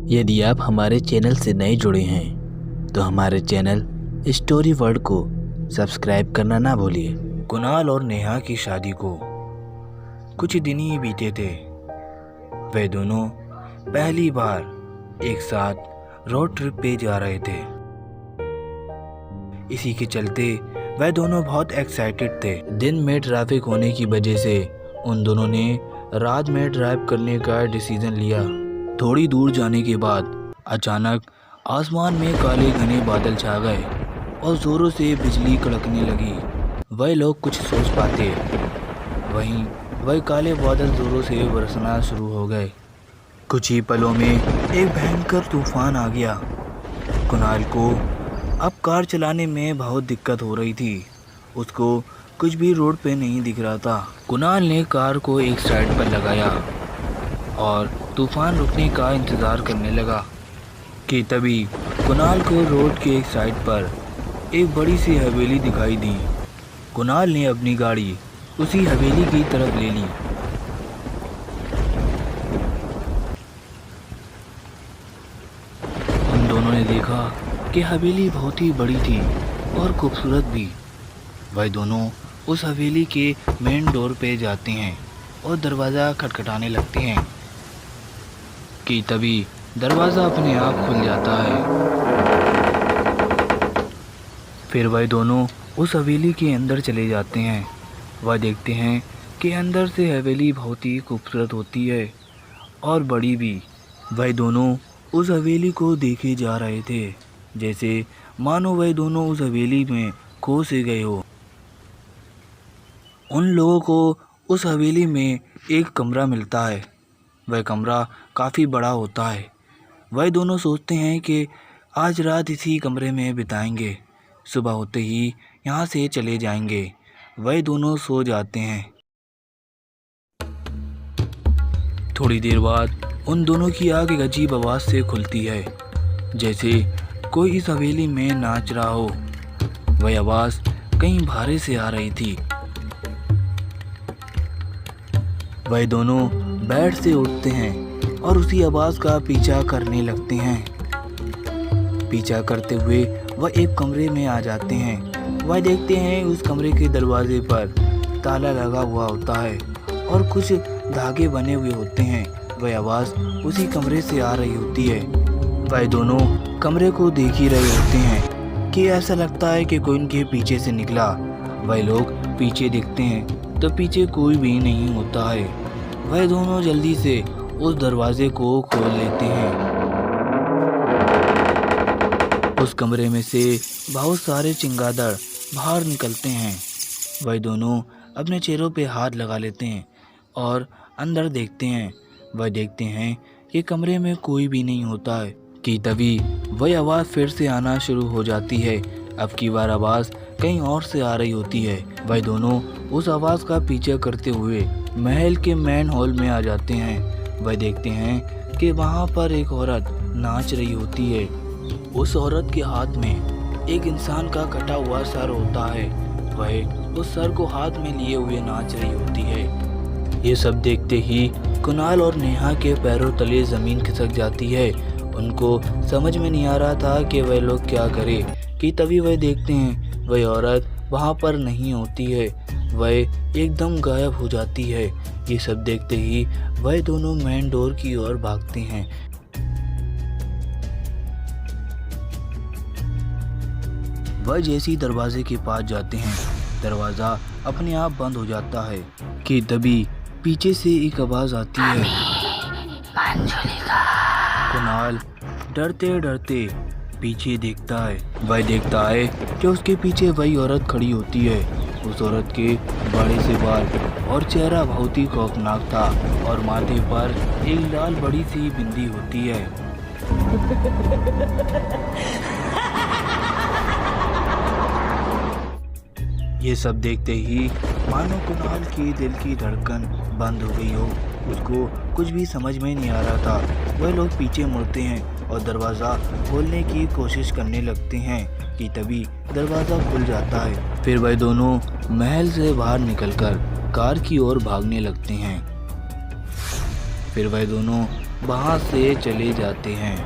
यदि आप हमारे चैनल से नए जुड़े हैं तो हमारे चैनल स्टोरी वर्ल्ड को सब्सक्राइब करना ना भूलिए। कुणाल और नेहा की शादी को कुछ दिन ही बीते थे। वे दोनों पहली बार एक साथ रोड ट्रिप पे जा रहे थे। इसी के चलते वे दोनों बहुत एक्साइटेड थे। दिन में ट्रैफिक होने की वजह से उन दोनों ने रात में ड्राइव करने का डिसीजन लिया। थोड़ी दूर जाने के बाद अचानक आसमान में काले घने बादल छा गए और ज़ोरों से बिजली कड़कने लगी। वह लोग कुछ सोच पाते, वहीं वह काले बादल ज़ोरों से बरसना शुरू हो गए। कुछ ही पलों में एक भयंकर तूफान आ गया। कुणाल को अब कार चलाने में बहुत दिक्कत हो रही थी। उसको कुछ भी रोड पे नहीं दिख रहा था। कुणाल ने कार को एक साइड पर लगाया और तूफान रुकने का इंतज़ार करने लगा कि तभी कुणाल को रोड के एक साइड पर एक बड़ी सी हवेली दिखाई दी। कुणाल ने अपनी गाड़ी उसी हवेली की तरफ ले ली। उन दोनों ने देखा कि हवेली बहुत ही बड़ी थी और खूबसूरत भी। वह दोनों उस हवेली के मेन डोर पे जाते हैं और दरवाज़ा खटखटाने लगते हैं कि तभी दरवाज़ा अपने आप खुल जाता है। फिर वह दोनों उस हवेली के अंदर चले जाते हैं। वह देखते हैं कि अंदर से हवेली बहुत ही खूबसूरत होती है और बड़ी भी। वह दोनों उस हवेली को देखे जा रहे थे, जैसे मानो वह दोनों उस हवेली में खो से गए हो। उन लोगों को उस हवेली में एक कमरा मिलता है। वह कमरा काफ़ी बड़ा होता है। वह दोनों सोचते हैं कि आज रात इसी कमरे में बिताएंगे, सुबह होते ही यहाँ से चले जाएंगे। वह दोनों सो जाते हैं। थोड़ी देर बाद उन दोनों की आँख एक अजीब आवाज़ से खुलती है, जैसे कोई इस हवेली में नाच रहा हो। वह आवाज़ कहीं बाहर से आ रही थी। वह दोनों बेड से उठते हैं और उसी आवाज़ का पीछा करने लगते हैं। पीछा करते हुए वह एक कमरे में आ जाते हैं। वह देखते हैं उस कमरे के दरवाजे पर ताला लगा हुआ होता है और कुछ धागे बने हुए होते हैं। वह आवाज़ उसी कमरे से आ रही होती है। वह दोनों कमरे को देख ही रहे होते हैं कि ऐसा लगता है कि कोई उनके पीछे से निकला। वह लोग पीछे देखते हैं तो पीछे कोई भी नहीं होता है। वह दोनों जल्दी से उस दरवाजे को खोल लेते हैं। उस कमरे में से बहुत सारे चमगादड़ बाहर निकलते हैं। वह दोनों अपने चेहरों पे हाथ लगा लेते हैं और अंदर देखते हैं। वह देखते हैं कि कमरे में कोई भी नहीं होता है कि तभी वह आवाज़ फिर से आना शुरू हो जाती है। अब की बार आवाज़ कहीं और से आ रही होती है। वह दोनों उस आवाज़ का पीछा करते हुए महल के मेन हॉल में आ जाते हैं। वह देखते हैं कि वहाँ पर एक औरत नाच रही होती है। उस औरत के हाथ में एक इंसान का कटा हुआ सर होता है। वह उस सर को हाथ में लिए हुए नाच रही होती है। ये सब देखते ही कुणाल और नेहा के पैरों तले ज़मीन खिसक जाती है। उनको समझ में नहीं आ रहा था कि वह लोग क्या करें कि तभी वह देखते हैं वह औरत वहाँ पर नहीं होती है। वह एकदम गायब हो जाती है। ये सब देखते ही वह दोनों मेन डोर की ओर भागते हैं। वह जैसे दरवाजे के पास जाते हैं, दरवाज़ा अपने आप बंद हो जाता है कि तभी पीछे से एक आवाज़ आती है। कुणाल डरते डरते पीछे देखता है। वह देखता है कि उसके पीछे वही औरत खड़ी होती है। उस औरत के बड़े से बाल और चेहरा बहुत ही खौफनाक था और माथे पर एक लाल बड़ी सी बिंदी होती है। ये सब देखते ही मानो कुणाल की दिल की धड़कन बंद हो गई हो। उसको कुछ भी समझ में नहीं आ रहा था। वह लोग पीछे मुड़ते हैं और दरवाज़ा खोलने की कोशिश करने लगते हैं कि तभी दरवाज़ा खुल जाता है। फिर वह दोनों महल से बाहर निकलकर कार की ओर भागने लगते हैं। फिर वह दोनों वहाँ से चले जाते हैं।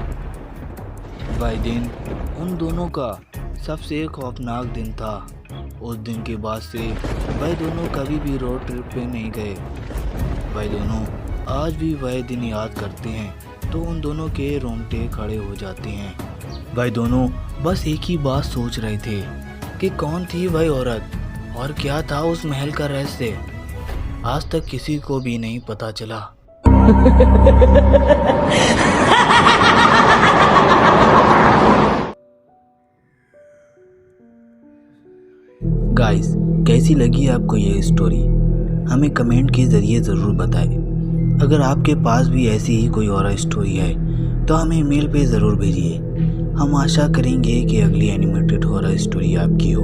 वह दिन उन दोनों का सबसे खौफनाक दिन था। उस दिन के बाद से वह दोनों कभी भी रोड ट्रिप पे नहीं गए। वह दोनों आज भी वह दिन याद करते हैं तो उन दोनों के रोंगटे खड़े हो जाते हैं। वह दोनों बस एक ही बात सोच रहे थे कि कौन थी वह औरत और क्या था उस महल का रहस्य। आज तक किसी को भी नहीं पता चला। गाइस, कैसी लगी आपको ये स्टोरी? हमें कमेंट के ज़रिए ज़रूर बताएं। अगर आपके पास भी ऐसी ही कोई और स्टोरी है तो हमें ईमेल पे ज़रूर भेजिए। हम आशा करेंगे कि अगली एनिमेटेड हॉरर स्टोरी आपकी हो।